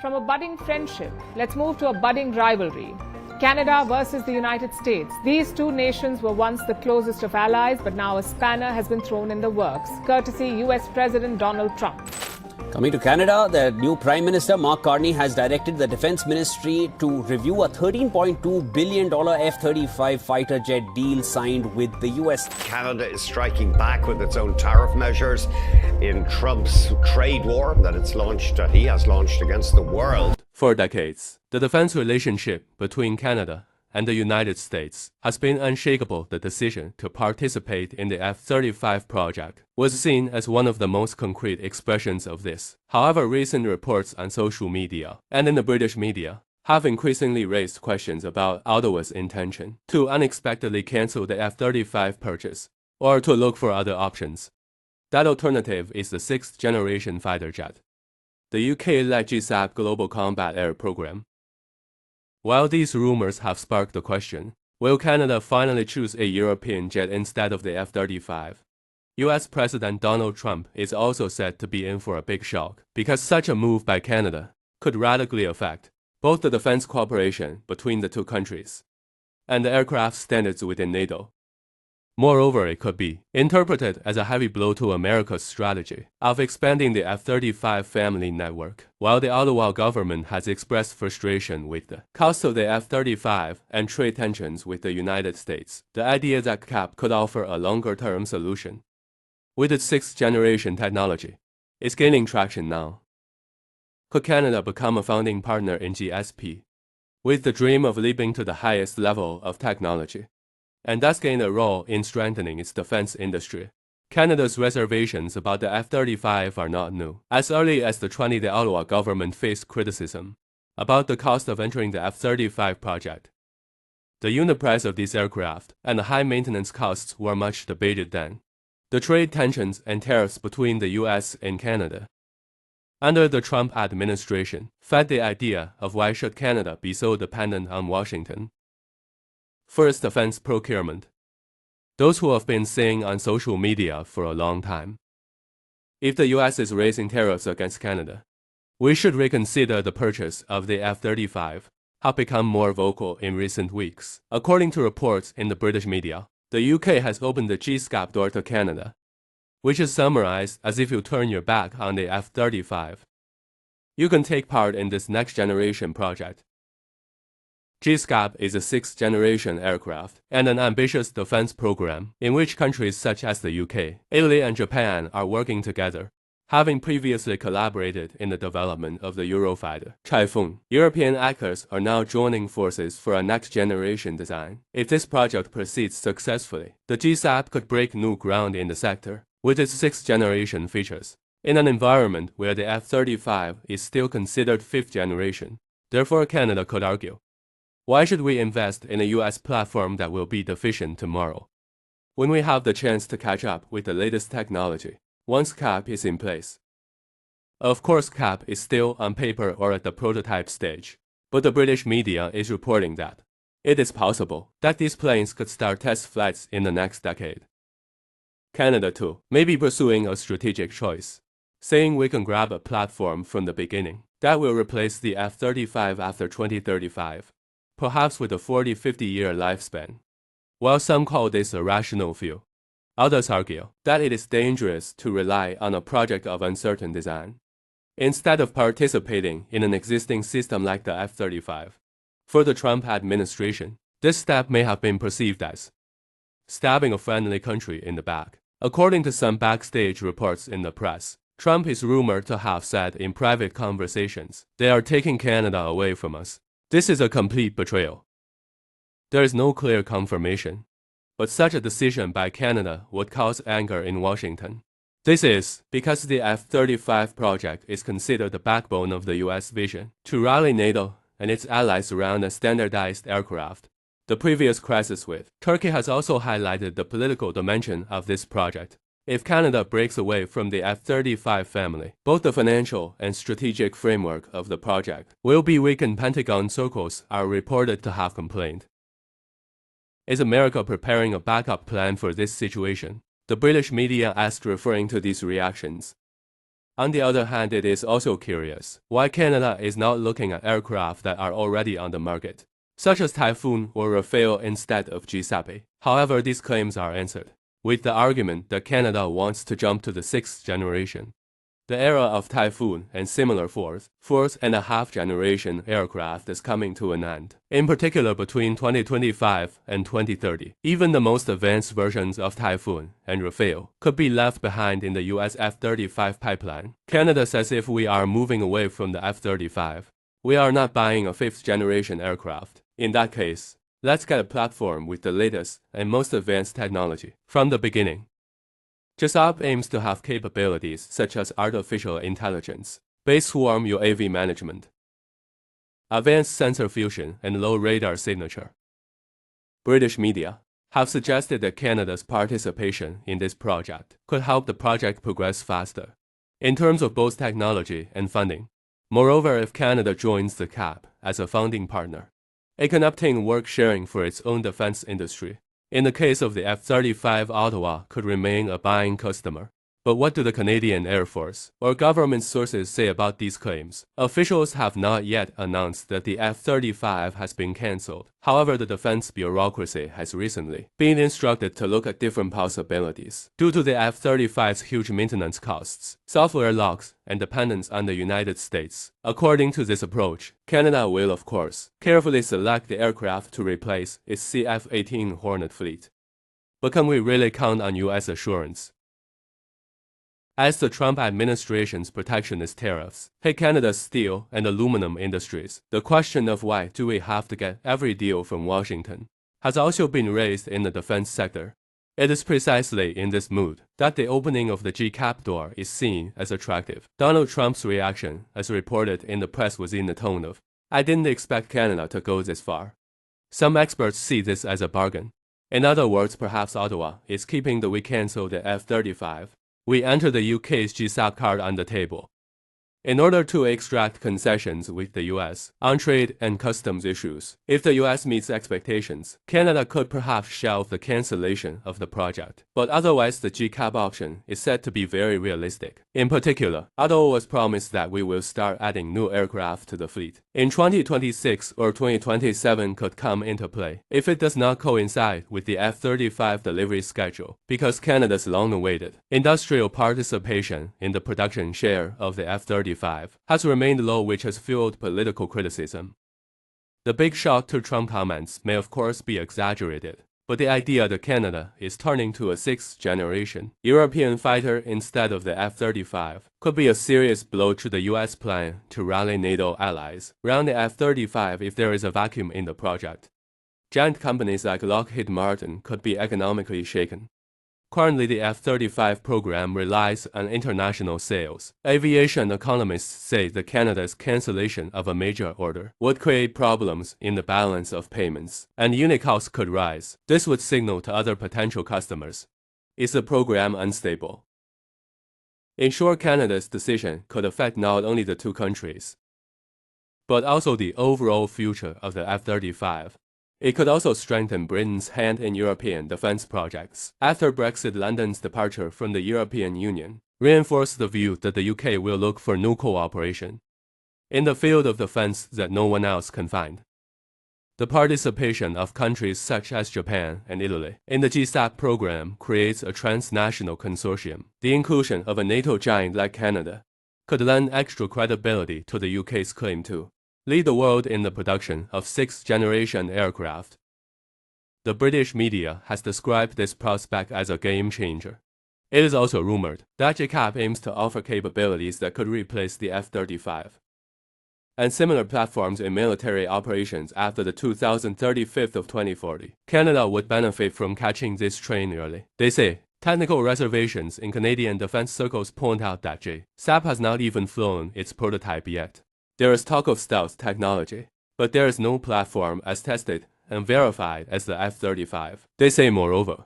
From a budding friendship, let's move to a budding rivalry. Canada versus the United States. These two nations were once the closest of allies, but now a spanner has been thrown in the works, courtesy US President Donald Trump. Coming to Canada, the new Prime Minister Mark Carney has directed the Defence Ministry to review a $13.2 billion F-35 fighter jet deal signed with the US. Canada is striking back with its own tariff measures in Trump's trade war that he has launched against the world. For decades, the defense relationship between Canada and the United States has been unshakable. The decision to participate in the F-35 project was seen as one of the most concrete expressions of this. However, recent reports on social media and in the British media have increasingly raised questions about Ottawa's intention to unexpectedly cancel the F-35 purchase or to look for other options. That alternative is the sixth-generation fighter jet, the UK-led GCAP Global Combat Air Program. While these rumors have sparked the question, will Canada finally choose a European jet instead of the F-35? US President Donald Trump is also said to be in for a big shock, because such a move by Canada could radically affect both the defense cooperation between the two countries and the aircraft standards within NATO. Moreover, it could be interpreted as a heavy blow to America's strategy of expanding the F-35 family network. While the Ottawa government has expressed frustration with the cost of the F-35 and trade tensions with the United States, the idea that GCAP could offer a longer-term solution with its sixth-generation technology is gaining traction now. Could Canada become a founding partner in GSP, with the dream of leaping to the highest level of technology, and thus gain a role in strengthening its defense industry? Canada's reservations about the F-35 are not new. As early as the 2020, the Ottawa government faced criticism about the cost of entering the F-35 project. The unit price of these aircraft and the high maintenance costs were much debated then. The trade tensions and tariffs between the US and Canada under the Trump administration fed the idea of why should Canada be so dependent on Washington. First, defense procurement. Those who have been saying on social media for a long time, if the US is raising tariffs against Canada, we should reconsider the purchase of the F-35, have become more vocal in recent weeks. According to reports in the British media, the UK has opened the GCAP door to Canada, which is summarized as if you turn your back on the F-35, you can take part in this next-generation project. GCAP is a sixth-generation aircraft and an ambitious defense program in which countries such as the UK, Italy, and Japan are working together, having previously collaborated in the development of the Eurofighter Typhoon. European actors are now joining forces for a next-generation design. If this project proceeds successfully, the GCAP could break new ground in the sector with its sixth-generation features, in an environment where the F-35 is still considered fifth generation. Therefore, Canada could argue, why should we invest in a US platform that will be deficient tomorrow, when we have the chance to catch up with the latest technology once GCAP is in place? Of course, GCAP is still on paper or at the prototype stage, but the British media is reporting that it is possible that these planes could start test flights in the next decade. Canada, too, may be pursuing a strategic choice, saying we can grab a platform from the beginning that will replace the F-35 after 2035. Perhaps with a 40-50-year lifespan. While some call this a rational view, others argue that it is dangerous to rely on a project of uncertain design, instead of participating in an existing system like the F-35. For the Trump administration, this step may have been perceived as stabbing a friendly country in the back. According to some backstage reports in the press, Trump is rumored to have said in private conversations, "They are taking Canada away from us." This is a complete betrayal. There is no clear confirmation, but such a decision by Canada would cause anger in Washington. This is because the F-35 project is considered the backbone of the US vision to rally NATO and its allies around a standardized aircraft. The previous crisis with Turkey has also highlighted the political dimension of this project. If Canada breaks away from the F-35 family, both the financial and strategic framework of the project will be weakened. Pentagon circles are reported to have complained. Is America preparing a backup plan for this situation? The British media asked, referring to these reactions. On the other hand, it is also curious why Canada is not looking at aircraft that are already on the market, such as Typhoon or Rafale instead of GCAP. However, these claims are answered with the argument that Canada wants to jump to the 6th generation. The era of Typhoon and similar fourth and a half generation aircraft is coming to an end, in particular between 2025 and 2030. Even the most advanced versions of Typhoon and Rafale could be left behind in the US F-35 pipeline. Canada says if we are moving away from the F-35, we are not buying a 5th generation aircraft. In that case, let's get a platform with the latest and most advanced technology from the beginning. GCAP aims to have capabilities such as artificial intelligence, base swarm UAV management, advanced sensor fusion, and low radar signature. British media have suggested that Canada's participation in this project could help the project progress faster, in terms of both technology and funding. Moreover, if Canada joins the GCAP as a founding partner, it can obtain work sharing for its own defense industry. In the case of the F-35, Ottawa could remain a buying customer. But what do the Canadian Air Force or government sources say about these claims? Officials have not yet announced that the F-35 has been cancelled. However, the defense bureaucracy has recently been instructed to look at different possibilities. Due to the F-35's huge maintenance costs, software logs, and dependence on the United States. According to this approach, Canada will, of course, carefully select the aircraft to replace its CF-18 Hornet fleet. But can we really count on U.S. assurance? As the Trump administration's protectionist tariffs hit Canada's steel and aluminum industries, the question of why do we have to get every deal from Washington has also been raised in the defense sector. It is precisely in this mood that the opening of the GCAP door is seen as attractive. Donald Trump's reaction, as reported in the press, was in the tone of, "I didn't expect Canada to go this far." Some experts see this as a bargain. In other words, perhaps Ottawa is keeping the "we cancel the F-35. We enter the UK's GCAP card on the table." In order to extract concessions with the US on trade and customs issues. If the US meets expectations, Canada could perhaps shelve the cancellation of the project. But otherwise, the GCAP option is said to be very realistic. In particular, Ottawa was promised that we will start adding new aircraft to the fleet. In 2026 or 2027 could come into play if it does not coincide with the F-35 delivery schedule, because Canada's long-awaited industrial participation in the production share of the F-35 has remained low, which has fueled political criticism. The big shock to Trump comments may of course be exaggerated, but the idea that Canada is turning to a 6th generation European fighter instead of the F-35 could be a serious blow to the US plan to rally NATO allies around the F-35 if there is a vacuum in the project. Giant companies like Lockheed Martin could be economically shaken. Currently, the F-35 program relies on international sales. Aviation economists say that Canada's cancellation of a major order would create problems in the balance of payments, and unit costs could rise. This would signal to other potential customers, is the program unstable? In short, Canada's decision could affect not only the two countries, but also the overall future of the F-35. It could also strengthen Britain's hand in European defense projects. After Brexit, London's departure from the European Union reinforced the view that the UK will look for new cooperation in the field of defense that no one else can find. The participation of countries such as Japan and Italy in the GCAP program creates a transnational consortium. The inclusion of a NATO giant like Canada could lend extra credibility to the UK's claim to lead the world in the production of 6th-generation aircraft. The British media has described this prospect as a game changer. It is also rumored that GCAP aims to offer capabilities that could replace the F-35 and similar platforms in military operations after the 2035 of 2040. Canada would benefit from catching this train early. They say technical reservations in Canadian defense circles point out that GCAP has not even flown its prototype yet. There is talk of stealth technology, but there is no platform as tested and verified as the F-35. They say, moreover,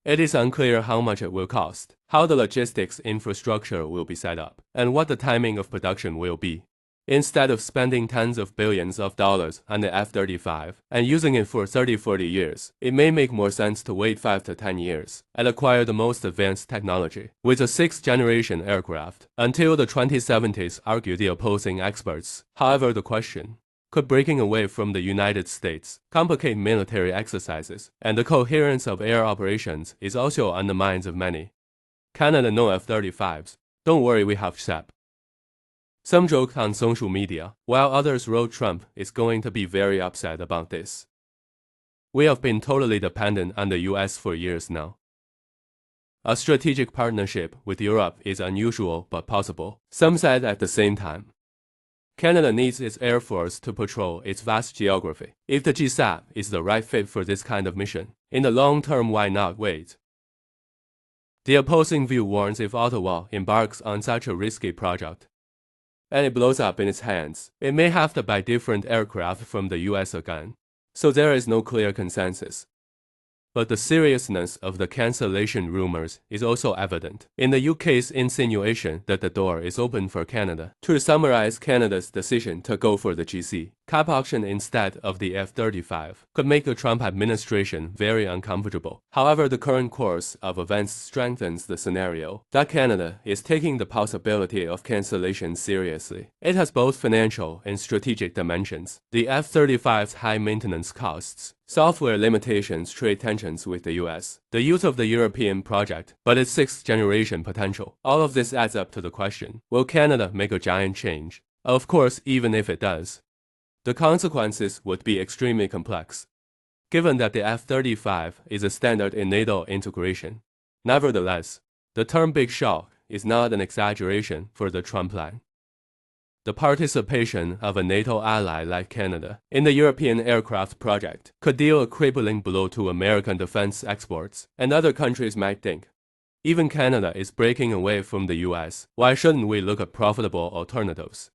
it is unclear how much it will cost, how the logistics infrastructure will be set up, and what the timing of production will be. Instead of spending tens of billions of dollars on the F-35 and using it for 30-40 years, it may make more sense to wait 5 to 10 years and acquire the most advanced technology with a 6th-generation aircraft until the 2070s, argue the opposing experts. However, the question: could breaking away from the United States complicate military exercises and the coherence of air operations is also on the minds of many. Canada no F-35s. Don't worry, we have SAP. Some joked on social media, while others wrote Trump is going to be very upset about this. We have been totally dependent on the US for years now. A strategic partnership with Europe is unusual but possible, some said at the same time. Canada needs its Air Force to patrol its vast geography. If the GCAP is the right fit for this kind of mission, in the long term, why not wait? The opposing view warns if Ottawa embarks on such a risky project, and it blows up in its hands, it may have to buy different aircraft from the US again. So there is no clear consensus. But the seriousness of the cancellation rumors is also evident in the UK's insinuation that the door is open for Canada. To summarize, Canada's decision to go for the GCAP option instead of the F-35 could make the Trump administration very uncomfortable. However, the current course of events strengthens the scenario that Canada is taking the possibility of cancellation seriously. It has both financial and strategic dimensions. The F-35's high maintenance costs, software limitations, trade tensions with the US, the youth of the European project, but its 6th-generation potential. All of this adds up to the question: will Canada make a giant change? Of course, even if it does, the consequences would be extremely complex, given that the F-35 is a standard in NATO integration. Nevertheless, the term big shock is not an exaggeration for the Trump plan. The participation of a NATO ally like Canada in the European aircraft project could deal a crippling blow to American defense exports, and other countries might think, even Canada is breaking away from the US, why shouldn't we look at profitable alternatives?